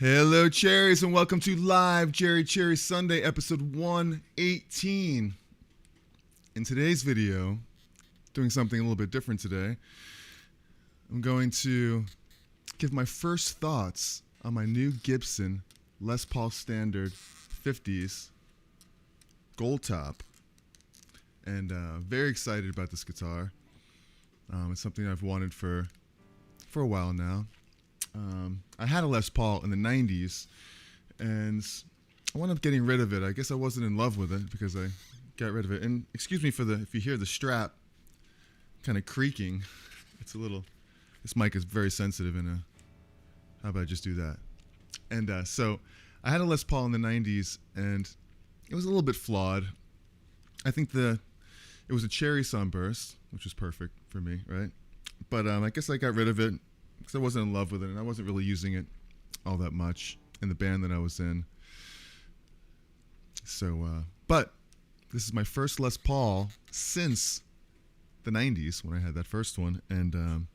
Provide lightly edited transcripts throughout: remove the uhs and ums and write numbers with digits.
Hello, Cherries, and welcome to Live Cherry Sunday, episode 118. In today's video, doing something a little bit different today, I'm going to give my first thoughts on my new Gibson Les Paul Standard 50's Goldtop. And very excited about this guitar. It's something I've wanted for a while now. I had a Les Paul in the 90s, and I wound up getting rid of it. I guess I wasn't in love with it because I got rid of it. And excuse me for if you hear the strap kind of creaking. It's a little, this mic is very sensitive, and how about I just do that? And so I had a Les Paul in the 90s, and it was a little bit flawed. I think it was a cherry sunburst, which was perfect for me, right? But I guess I got rid of it because I wasn't in love with it, and I wasn't really using it all that much in the band that I was in. So, but this is my first Les Paul since the 90s when I had that first one, and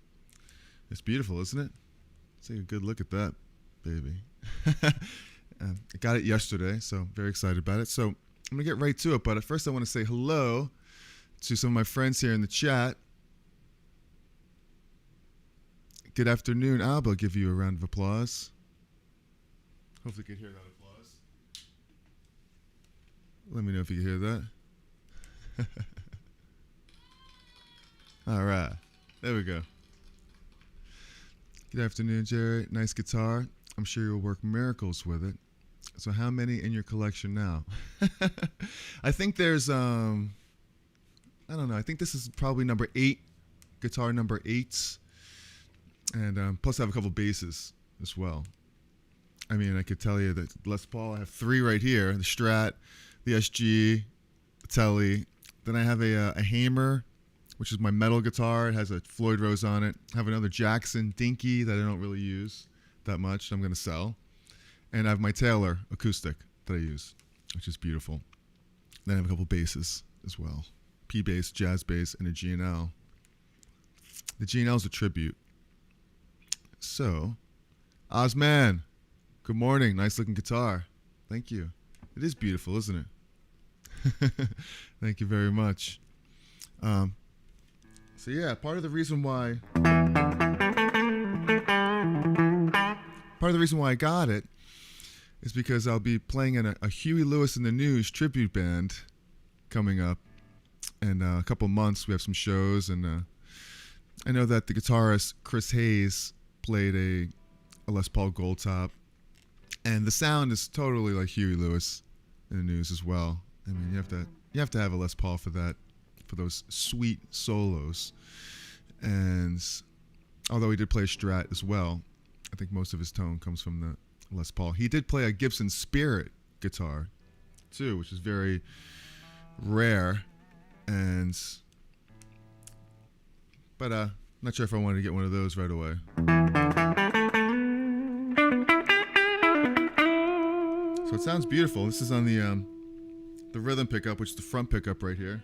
it's beautiful, isn't it? Take a good look at that, baby. I got it yesterday, so very excited about it. So I'm going to get right to it, but at first I want to say hello to some of my friends here in the chat. Good afternoon, Alba. I'll give you a round of applause. Hopefully you can hear that applause. Let me know if you can hear that. All right. There we go. Good afternoon, Jerry. Nice guitar. I'm sure you'll work miracles with it. So how many in your collection now? I think there's, I don't know. I think this is probably number 8, guitar number 8. And plus I have a couple basses as well. I mean, I could tell you that Les Paul, I have 3 right here. The Strat, the SG, the Telly. Then I have a Hamer, which is my metal guitar. It has a Floyd Rose on it. I have another Jackson Dinky that I don't really use that much. I'm going to sell. And I have my Taylor acoustic that I use, which is beautiful. Then I have a couple basses as well. P bass, jazz bass, and a G&L. The G&L is a tribute. So, Ozman, good morning. Nice looking guitar. Thank you. It is beautiful, isn't it? Thank you very much. So yeah, part of the reason why I got it is because I'll be playing in a Huey Lewis and the News tribute band coming up in a couple months. We have some shows, and I know that the guitarist Chris Hayes played a Les Paul Goldtop, and the sound is totally like Huey Lewis in the News as well. I mean, you have to have a Les Paul for that, for those sweet solos. And although he did play a Strat as well, I think most of his tone comes from the Les Paul. He did play a Gibson Spirit guitar too, which is very rare. But not sure if I wanted to get one of those right away. So it sounds beautiful. This is on the rhythm pickup, which is the front pickup right here.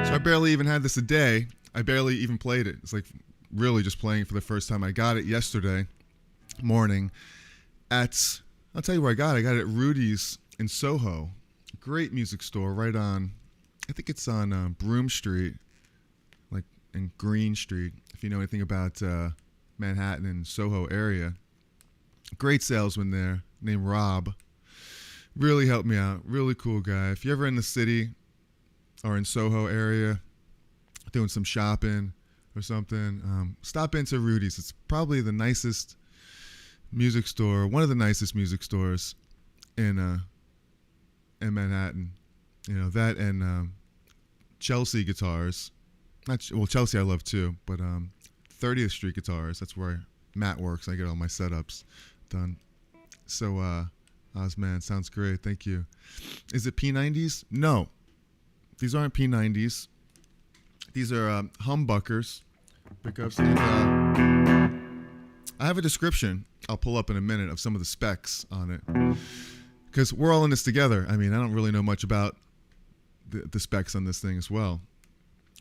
I barely even had this a day. I barely even played it. It's like really just playing it for the first time. I got it yesterday morning I'll tell you where I got it. I got it at Rudy's in Soho. Great music store right on, I think it's on Broome Street, like in Green Street, if you know anything about Manhattan and Soho area. Great salesman there named Rob. Really helped me out. Really cool guy. If you're ever in the city or in Soho area doing some shopping or something, stop into Rudy's. It's probably the nicest music store, one of the nicest music stores in Manhattan. You know, that and Chelsea guitars. Chelsea I love too, but 30th Street guitars, that's where Matt works. I get all my setups done. So, Ozman, sounds great. Thank you. Is it P90s? No. These aren't P90s. These are humbuckers pickups. And, I have a description I'll pull up in a minute of some of the specs on it, because we're all in this together. I mean, I don't really know much about the specs on this thing as well,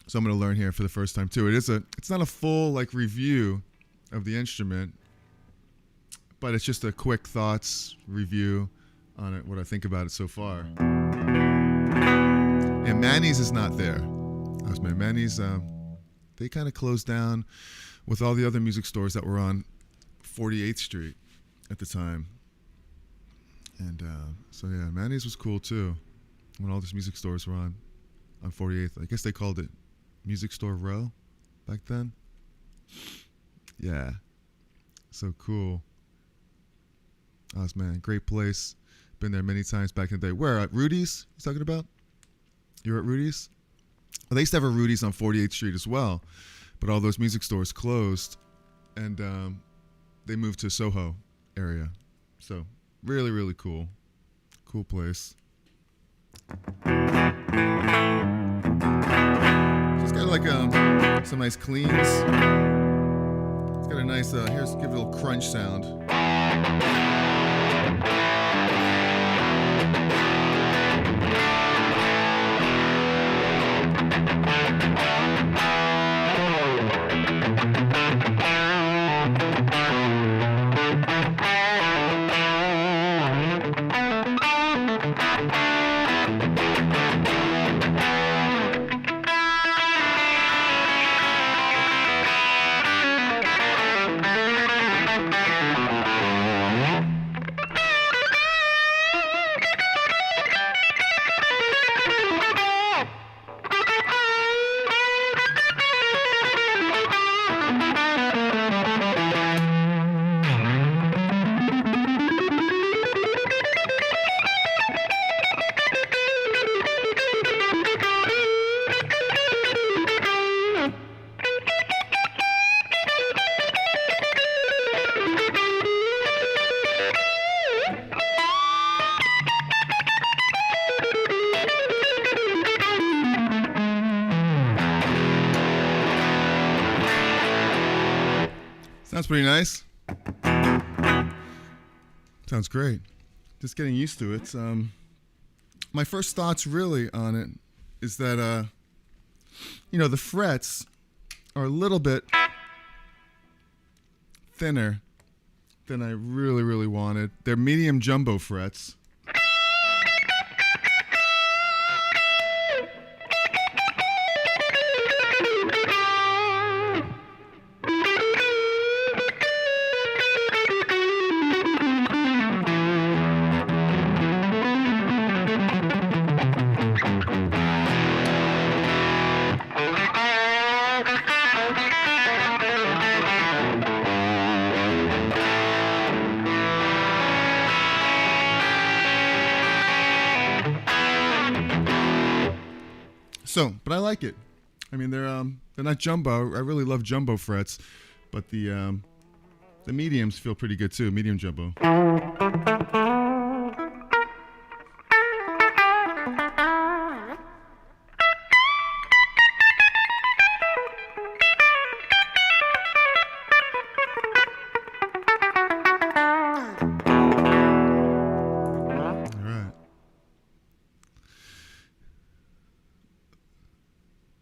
so I'm going to learn here for the first time too. It's not a full like review of the instrument, but it's just a quick thoughts review on it, what I think about it so far. And Manny's is not there. Manny's, they kind of closed down with all the other music stores that were on 48th Street at the time. And so yeah, Manny's was cool too when all these music stores were on 48th. I guess they called it Music Store Row back then. Yeah, so cool. Oh man, great place. Been there many times back in the day. Where at Rudy's? You talking about? You're at Rudy's? Well, they used to have a Rudy's on 48th Street as well, but all those music stores closed, and they moved to Soho area. So really, really cool. Cool place. It's got like some nice cleans. It's got a nice, here's, give it a little crunch sound. Sounds pretty nice. Sounds great. Just getting used to it. My first thoughts really on it is that, the frets are a little bit thinner than I really, really wanted. They're medium jumbo frets. But I like it. I mean, they're not jumbo. I really love jumbo frets, but the mediums feel pretty good too. Medium jumbo.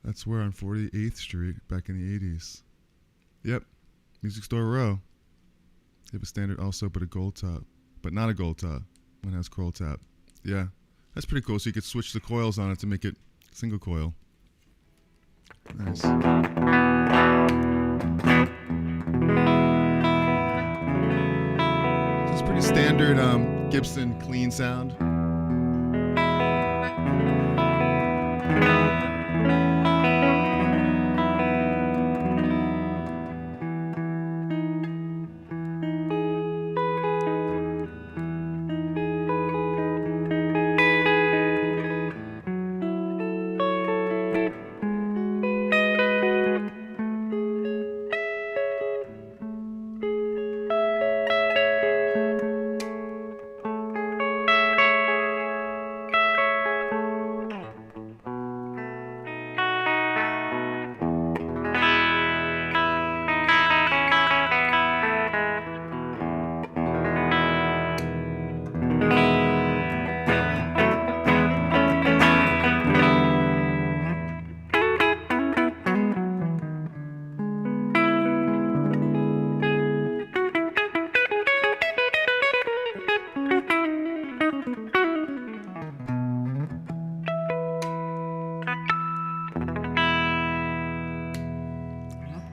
That's where on 48th Street back in the 80s. Yep, Music Store Row. They have a standard also, but a gold top. But not a gold top. One has coil tap. Yeah, that's pretty cool. So you could switch the coils on it to make it single coil. Nice. So it's pretty standard Gibson clean sound.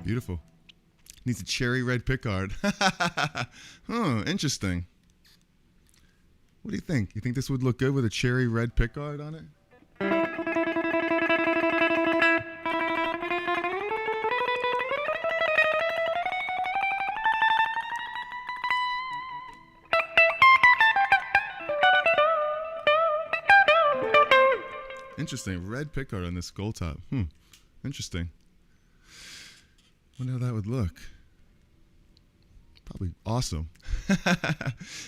Beautiful. Needs a cherry red pickguard. Interesting. What do you think? You think this would look good with a cherry red pickguard on it? Interesting. Red pickguard on this Goldtop. Interesting. Wonder how that would look. Probably awesome.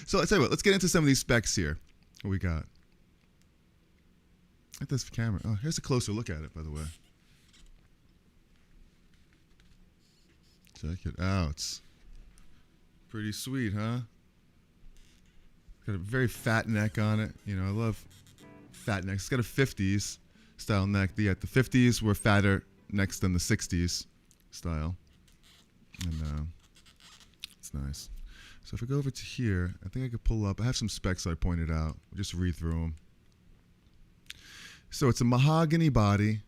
So let's tell you what. Let's get into some of these specs here. What we got? At this camera. Oh, here's a closer look at it, by the way. Check it out. Pretty sweet, huh? Got a very fat neck on it. You know, I love fat necks. It's got a 50s style neck. The 50s were fatter necks than the 60s style. And it's nice. So if I go over to here, I think I could pull up. I have some specs I pointed out. We'll just read through them. So it's a mahogany body,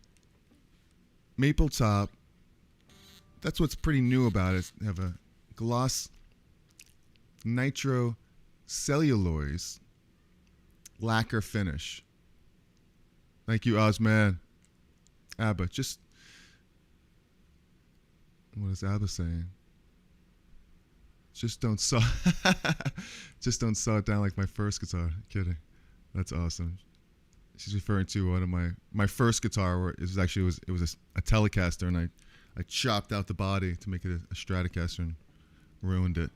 maple top. That's what's pretty new about it. They have a gloss nitro cellulose lacquer finish. Thank you, Ozman. ABBA. Just, what is ABBA saying? Just don't saw just don't saw it down like my first guitar. Kidding. That's awesome. She's referring to one of my first guitar where it was a Telecaster, and I chopped out the body to make it a Stratocaster and ruined it.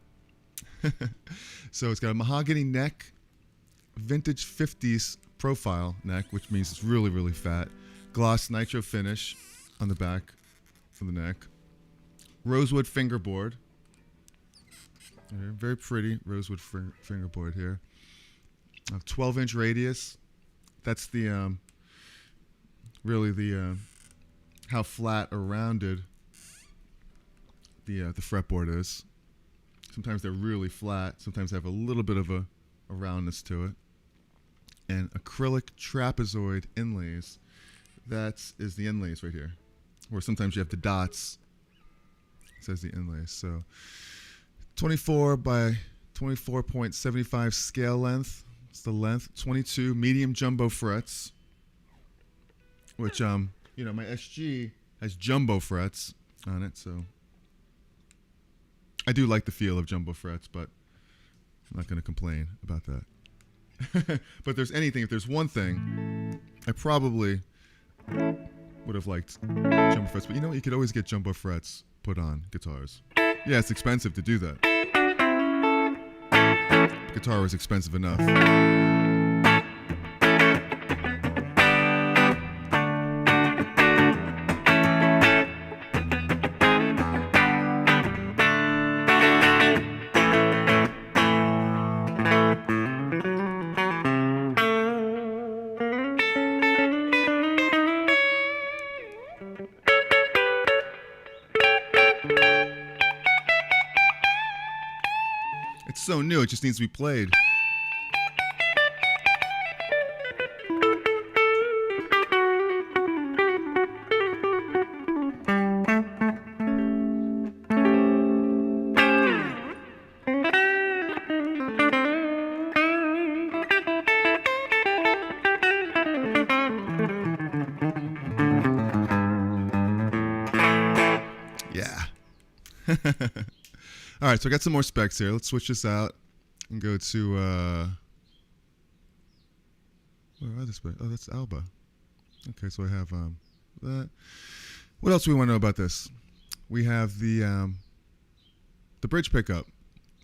So it's got a mahogany neck, vintage 50s profile neck, which means it's really, really fat. Gloss nitro finish on the back for the neck. Rosewood fingerboard. Very pretty rosewood fingerboard here. 12-inch radius. That's the really the how flat or rounded the fretboard is. Sometimes they're really flat. Sometimes they have a little bit of a roundness to it. And acrylic trapezoid inlays. That is the inlays right here. Or sometimes you have the dots. It says the inlays. So 24 by 24.75 scale length. It's the length. 22 medium jumbo frets. Which, you know, my SG has jumbo frets on it, so I do like the feel of jumbo frets, but I'm not going to complain about that. But if there's one thing, I probably would have liked jumbo frets. But you know what? You could always get jumbo frets put on guitars. Yeah, it's expensive to do that. The guitar was expensive enough. It's so new, it just needs to be played. Yeah. All right, so I got some more specs here. Let's switch this out and go to, where are the specs? Oh, that's Alba. Okay, so I have that. What else do we want to know about this? We have the bridge pickup.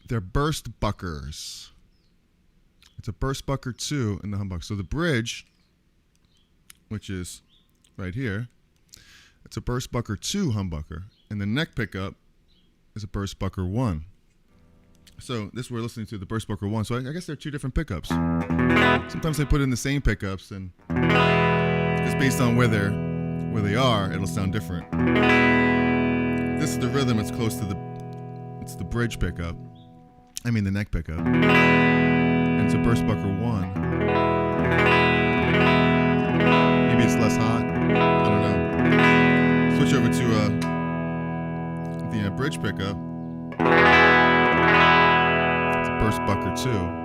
They're burst buckers. It's a burst bucker 2 in the humbucker. So the bridge, which is right here, it's a burst bucker 2 humbucker. And the neck pickup is a burst bucker 1. So this we're listening to the burst bucker 1. So I guess they're two different pickups. Sometimes they put in the same pickups, and it's based on where they are, it'll sound different. This is the rhythm. It's close to it's the bridge pickup. I mean the neck pickup. And it's a burst bucker 1. Maybe it's less hot. I don't know. Switch over to bridge pickup. It's a burst bucker too.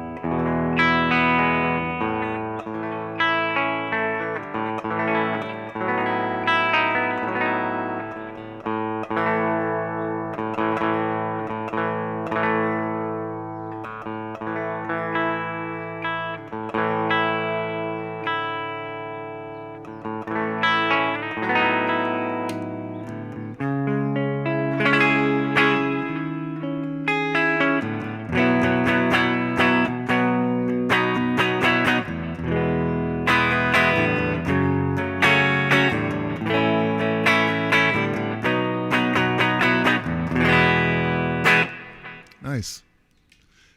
Nice.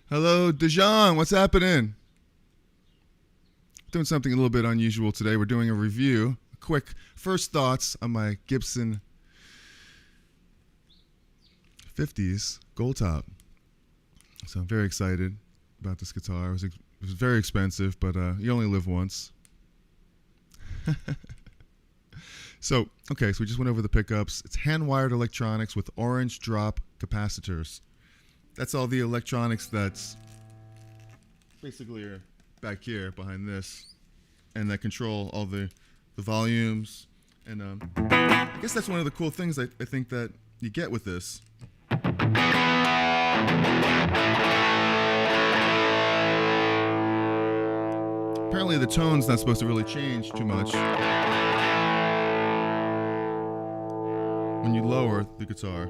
Hello, Dijon. What's happening? Doing something a little bit unusual today. We're doing a review. Quick first thoughts on my Gibson 50's Goldtop. So I'm very excited about this guitar. It was very expensive, but you only live once. So we just went over the pickups. It's hand-wired electronics with orange drop capacitors. That's all the electronics that's basically are back here behind this, and that control all the volumes. And I guess that's one of the cool things I think that you get with this. Apparently the tone's not supposed to really change too much when you lower the guitar.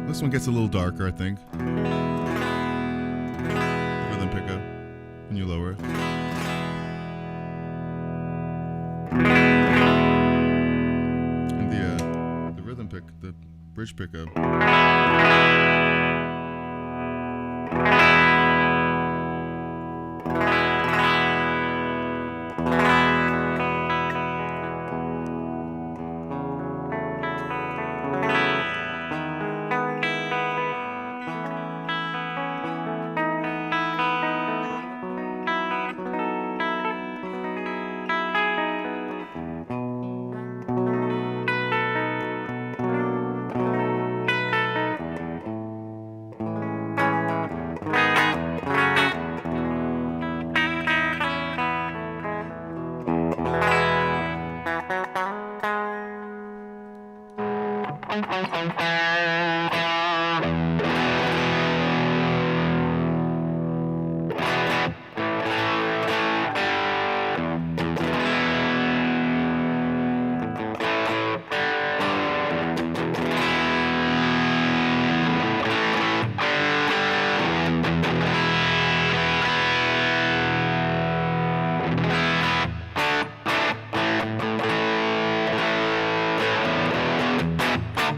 This one gets a little darker, I think. Rhythm pickup when you lower it. And the rhythm the bridge pickup.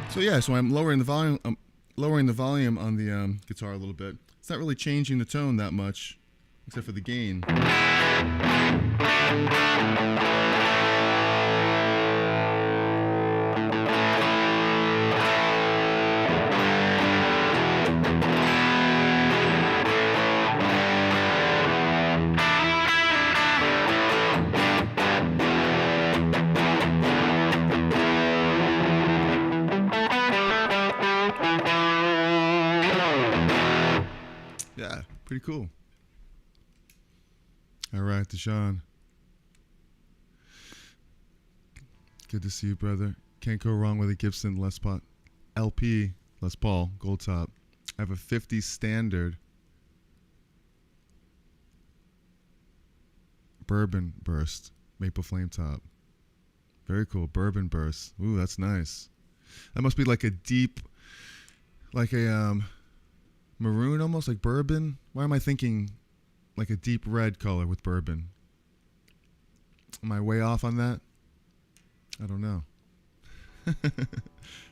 So yeah, so I'm lowering the volume. On the guitar a little bit. It's not really changing the tone that much, except for the gain. Yeah, pretty cool. All right, Deshaun. Good to see you, brother. Can't go wrong with a Gibson Les Paul LP Les Paul Goldtop. I have a 50 standard bourbon burst maple flame top. Very cool, bourbon burst. Ooh, that's nice. That must be like a deep, like a maroon, almost like bourbon. Why am I thinking like a deep red color with bourbon? Am I way off on that? I don't know.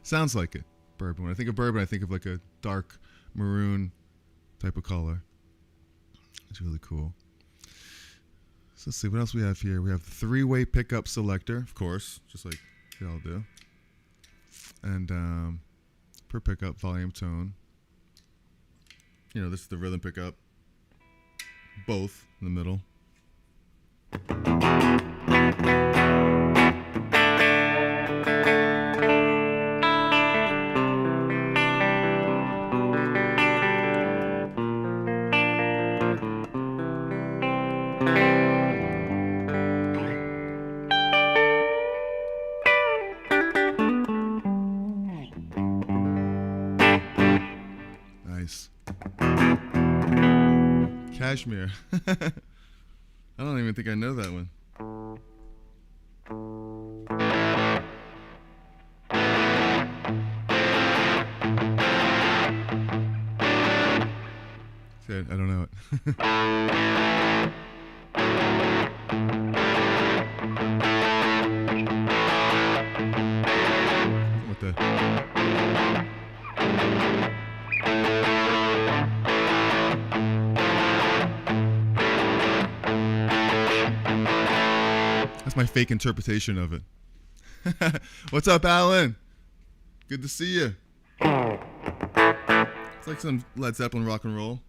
Sounds like it. Bourbon. When I think of bourbon, I think of like a dark maroon type of color. It's really cool. So let's see what else we have here. We have the 3-way pickup selector, of course, just like they all do. And per pickup, volume, tone. You know, this is the rhythm pickup. Both in the middle. Cashmere. I don't even think I know that one. I don't know it. What the? That's my fake interpretation of it. What's up, Alan? Good to see you. It's like some Led Zeppelin rock and roll.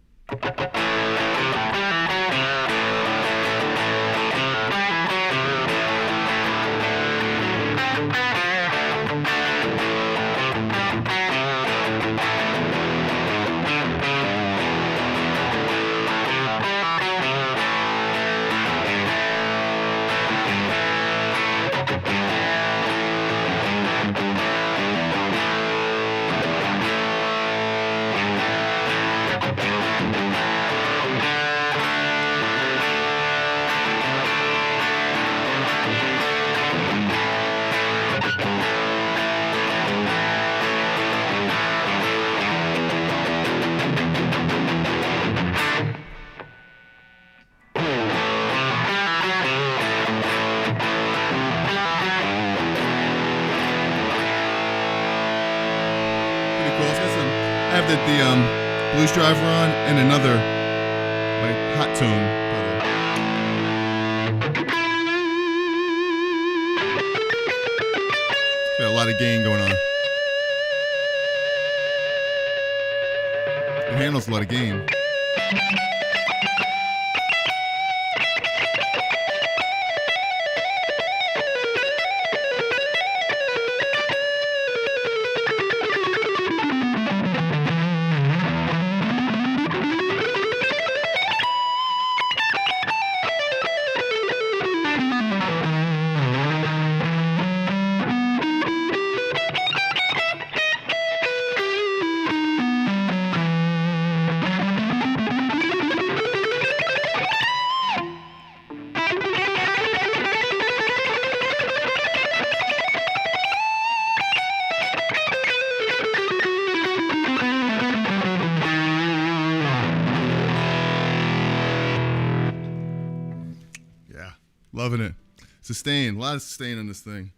I have the blues driver on and another like hot tone. Got a lot of gain going on. It handles a lot of gain. Loving it. Sustain. A lot of sustain on this thing.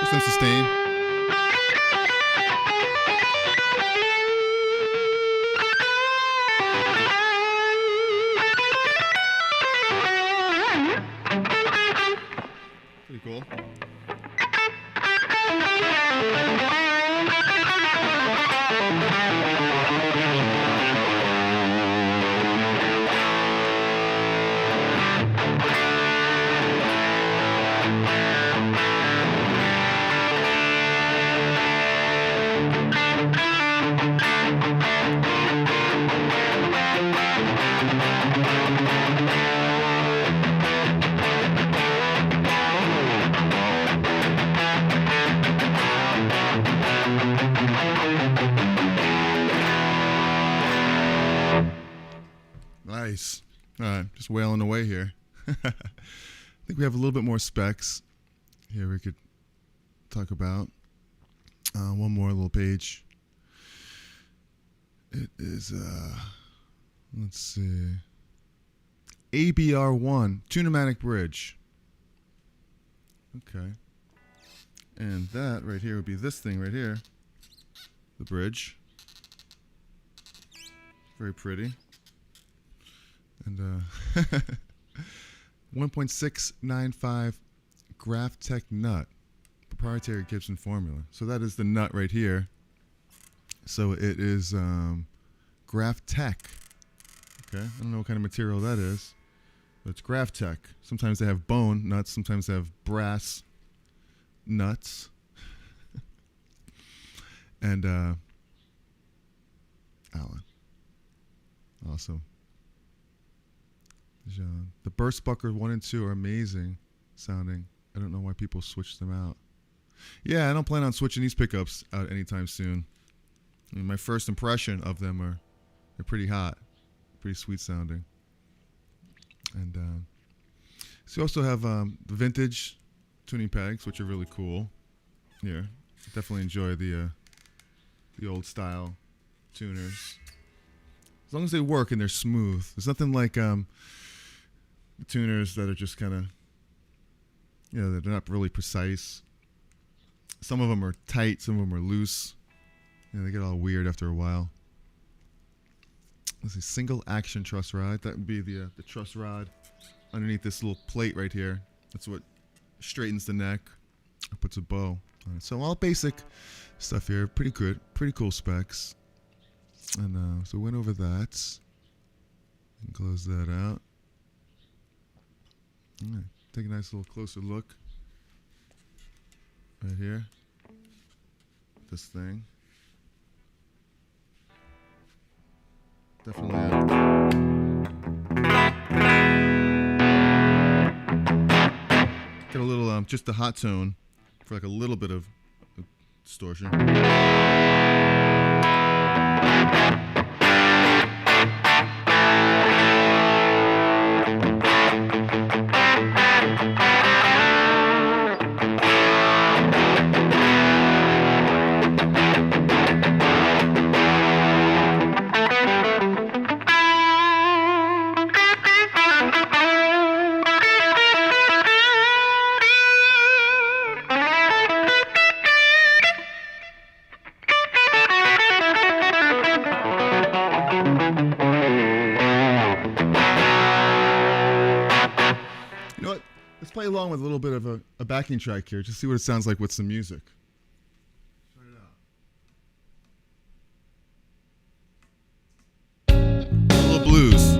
Some sustain. Pretty cool. All right, just wailing away here. I think we have a little bit more specs here we could talk about. One more little page. It is, let's see, ABR1, Tunematic Bridge. Okay. And that right here would be this thing right here, the bridge. Very pretty. And 1.695 Graph-Tech nut, proprietary Gibson formula. So that is the nut right here. So it is Graph-Tech. Okay, I don't know what kind of material that is, but it's Graph-Tech. Sometimes they have bone nuts, sometimes they have brass nuts. And Allen. Awesome. The burst buckler 1 and 2 are amazing sounding. I don't know why people switch them out. Yeah, I don't plan on switching these pickups out anytime soon. I mean, my first impression of them are they're pretty hot, pretty sweet sounding. And so you also have the vintage tuning pegs, which are really cool. Here, definitely enjoy the old style tuners. As long as they work and they're smooth. There's nothing like tuners that are just kind of, you know, they're not really precise. Some of them are tight, some of them are loose. You know, they get all weird after a while. Let's see, single action truss rod. That would be the truss rod underneath this little plate right here. That's what straightens the neck or puts a bow on it. So all basic stuff here. Pretty good, pretty cool specs. And so we went over that. And close that out. All right, take a nice little closer look right here. This thing. Definitely get a little just the hot tone for like a little bit of distortion. Let's play along with a little bit of a backing track here, just see what it sounds like with some music. Try it out. A little blues.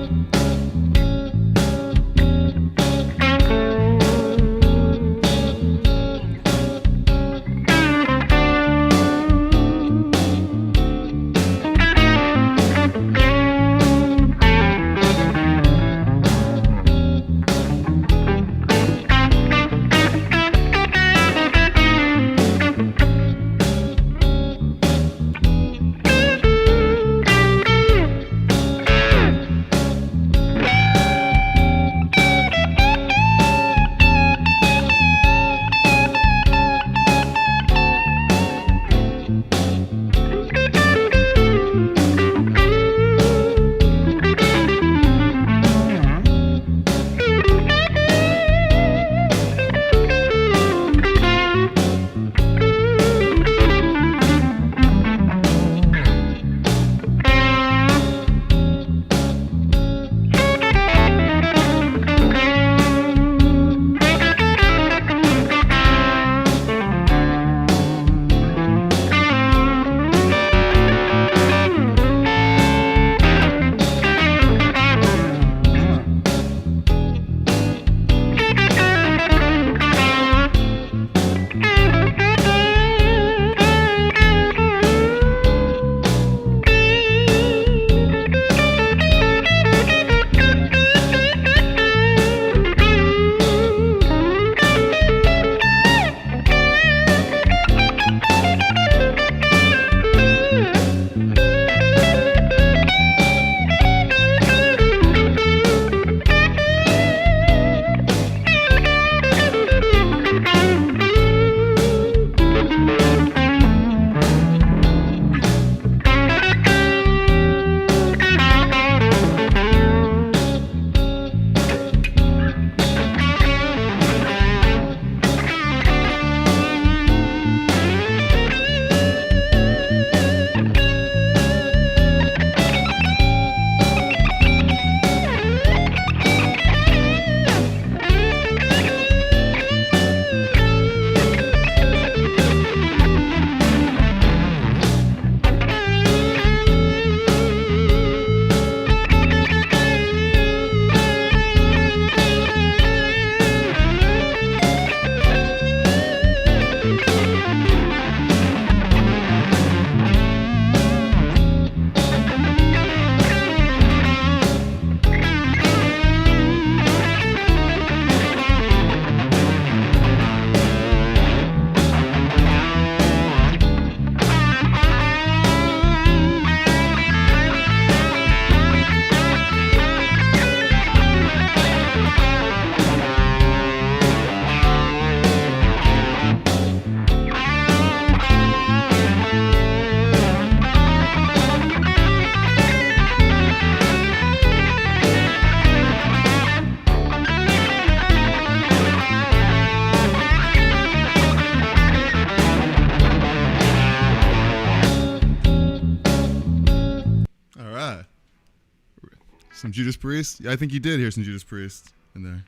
Some Judas Priest? Yeah, I think you did hear some Judas Priest in there.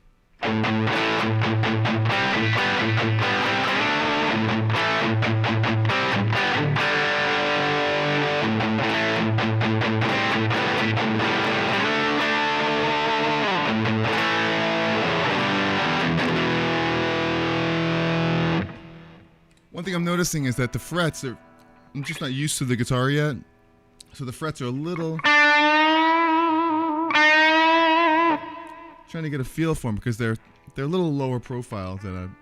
One thing I'm noticing is that the frets are, I'm just not used to the guitar yet, so the frets are a little, trying to get a feel for them because they're a little lower profile than I'm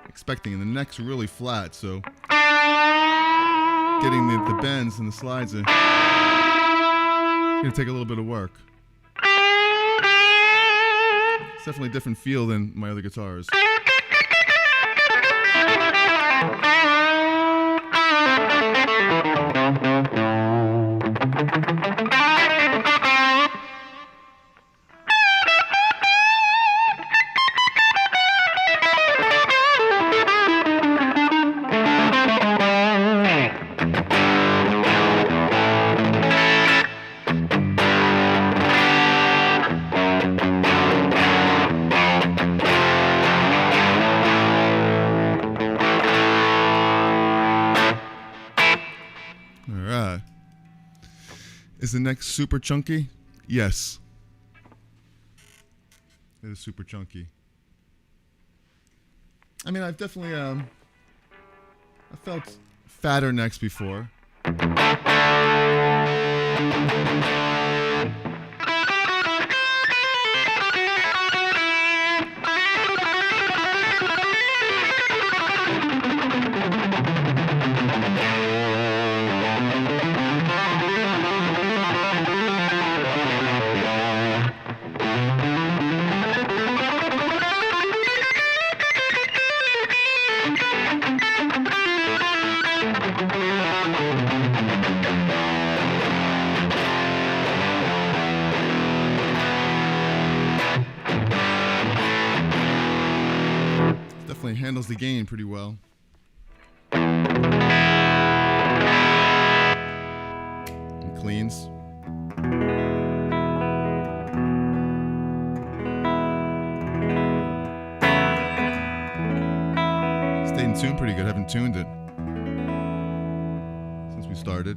expecting, and the neck's really flat, so getting the bends and the slides are gonna take a little bit of work. It's definitely a different feel than my other guitars. Is the neck super chunky? Yes. It is super chunky. I mean, I've definitely I felt fatter necks before. Definitely handles the gain pretty well. And cleans. Stayed in tune pretty good. Haven't tuned it since we started.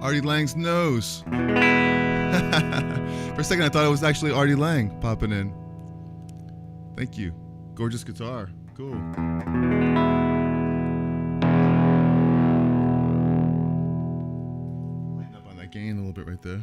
Artie Lang's nose. For a second I thought it was actually Artie Lang popping in. Thank you. Gorgeous guitar. Cool. Lighten up on that gain a little bit right there.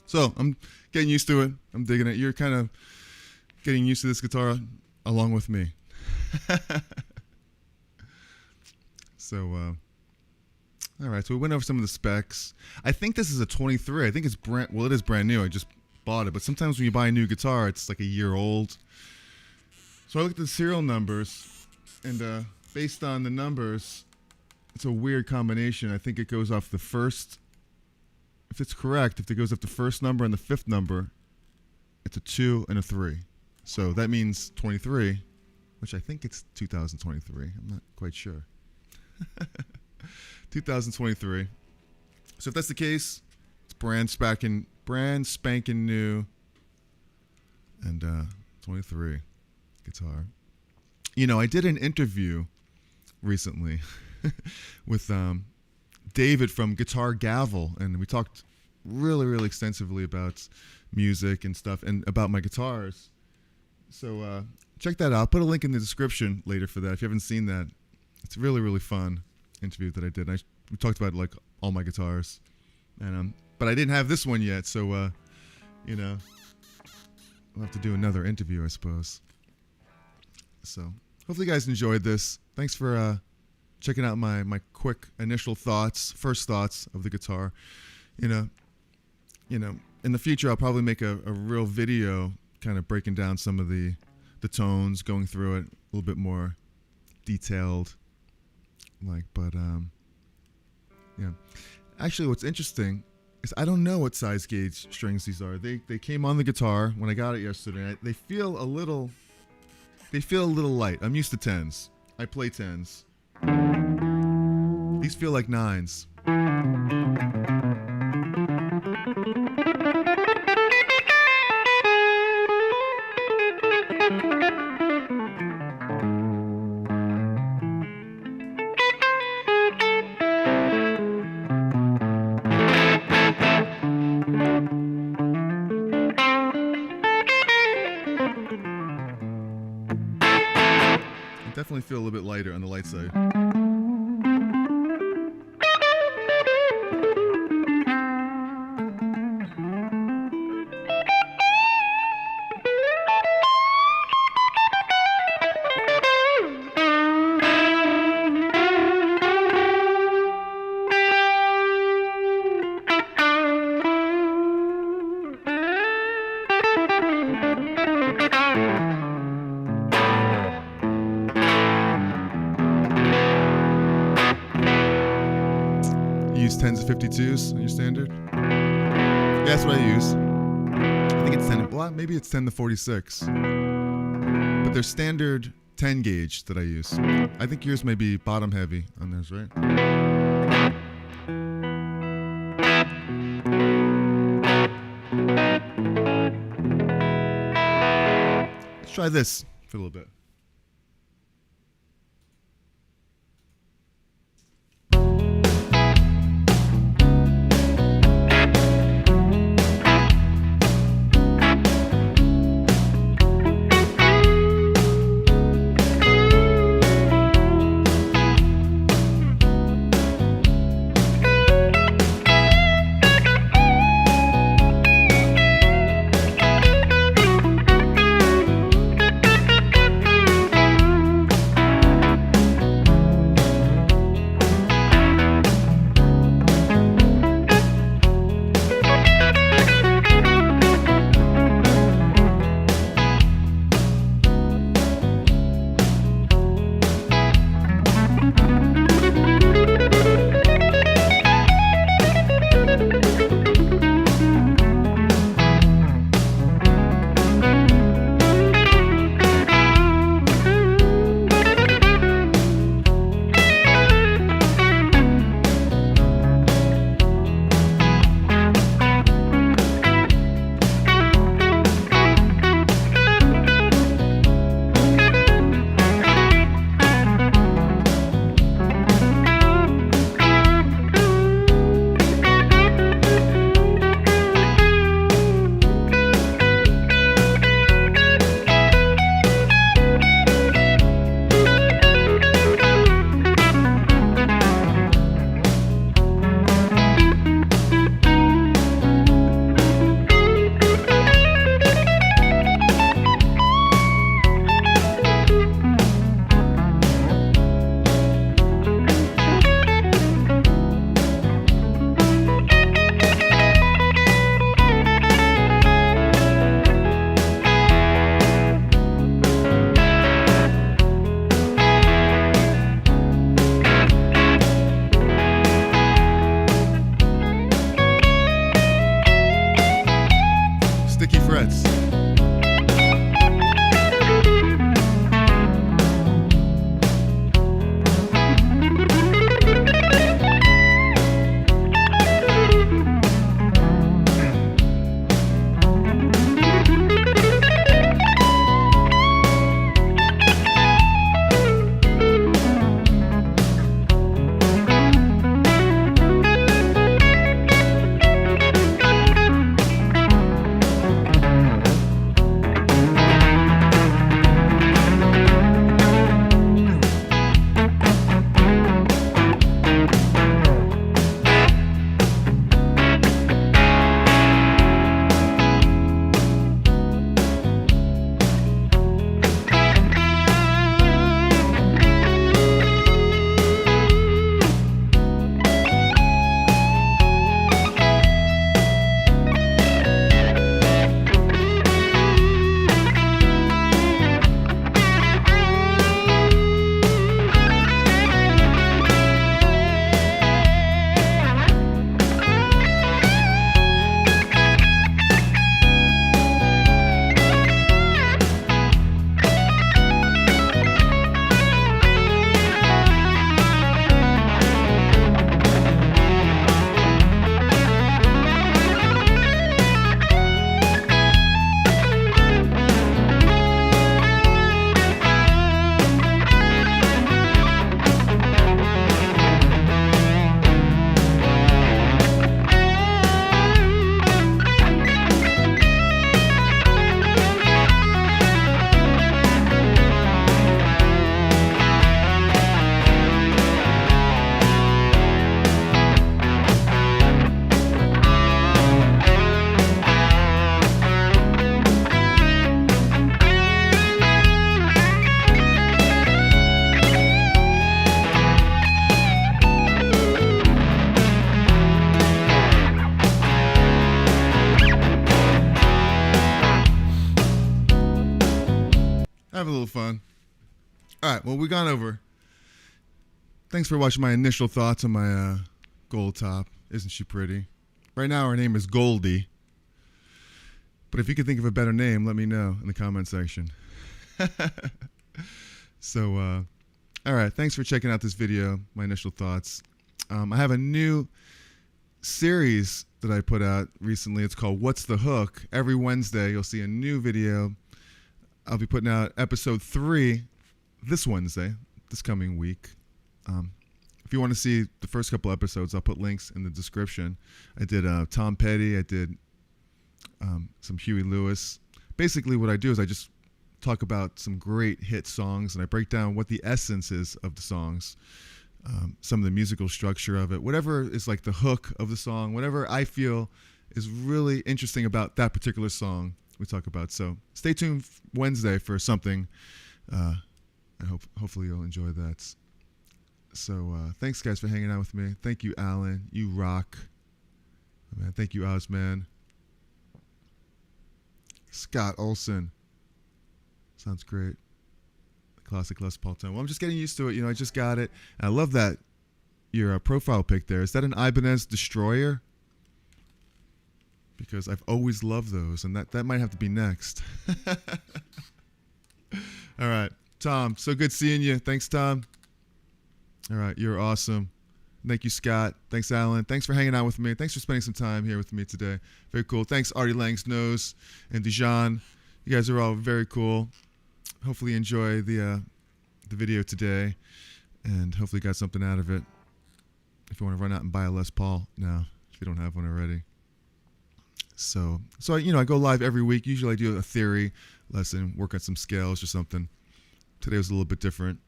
So I'm getting used to it. I'm digging it. You're kind of getting used to this guitar along with me. So, all right. So we went over some of the specs. I think this is a 23. I think it's it is brand new. I just bought it. But sometimes when you buy a new guitar, it's like a year old. So I looked at the serial numbers, and based on the numbers, it's a weird combination. I think it goes off the first. If it's correct, if it goes off the first number and the fifth number, it's a 2 and a 3. So that means 23, which I think it's 2023. I'm not quite sure. 2023. So if that's the case, it's brand spanking new, and 23 guitar. You know, I did an interview recently with David from Guitar Gavel, and we talked really extensively about music and stuff and about my guitars. So check that out. I'll put a link in the description later for that if you haven't seen that. It's a really fun interview that I did. We talked about like all my guitars, and but I didn't have this one yet, so you know, I'll have to do another interview, I suppose. So hopefully you guys enjoyed this. Thanks for checking out my quick initial first thoughts of the guitar. You know, in the future I'll probably make a real video kind of breaking down some of the tones, going through it a little bit more detailed. Yeah. Actually, what's interesting is I don't know what size gauge strings these are. They came on the guitar when I got it yesterday. They feel a little light. I'm used to 10s. I play 10s. These feel like 9s. Definitely feel a little bit lighter on the light side. Use 10s and 52s on your standard? Yeah, that's what I use. I think it's 10. Well, maybe it's 10 to 46. But they're standard 10 gauge that I use. I think yours may be bottom heavy on theirs, right? Let's try this for a little bit. have a little fun. All right, well, we've gone over. Thanks for watching my initial thoughts on my Goldtop. Isn't she pretty? Right now, her name is Goldie. But if you could think of a better name, let me know in the comment section. So, all right, thanks for checking out this video, my initial thoughts. I have a new series that I put out recently. It's called What's the Hook? Every Wednesday, you'll see a new video. I'll be putting out episode 3 this Wednesday, this coming week. If you want to see the first couple episodes, I'll put links in the description. I did Tom Petty. I did some Huey Lewis. Basically, what I do is I just talk about some great hit songs, and I break down what the essence is of the songs, some of the musical structure of it, whatever is like the hook of the song, whatever I feel is really interesting about that particular song we talk about. So stay tuned Wednesday for something. I hopefully you'll enjoy that. So thanks, guys, for hanging out with me. Thank you, Alan. You rock. Man, thank you, Ozman. Scott Olson. Sounds great. Classic Les Paul tone. Well, I'm just getting used to it. You know, I just got it. And I love that your profile pic there. Is that an Ibanez Destroyer? Because I've always loved those, and that might have to be next. All right, Tom. So good seeing you. Thanks, Tom. All right, you're awesome. Thank you, Scott. Thanks, Alan. Thanks for hanging out with me. Thanks for spending some time here with me today. Very cool. Thanks, Artie Langsnose and Dijon. You guys are all very cool. Hopefully you enjoy the video today, and hopefully you got something out of it. If you want to run out and buy a Les Paul now, if you don't have one already. So you know, I go live every week. Usually I do a theory lesson, work on some scales or something. Today was a little bit different.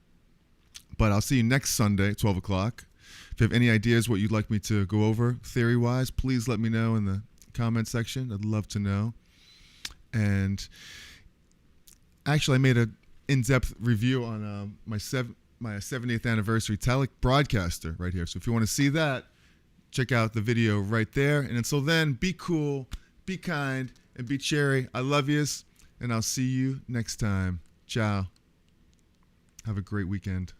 But I'll see you next Sunday, 12 o'clock. If you have any ideas what you'd like me to go over theory-wise, please let me know in the comment section. I'd love to know. And actually, I made an in-depth review on my 70th anniversary Telic broadcaster right here. So if you want to see that, check out the video right there. And until then, be cool, be kind, and be cherry. I love yous, and I'll see you next time. Ciao. Have a great weekend.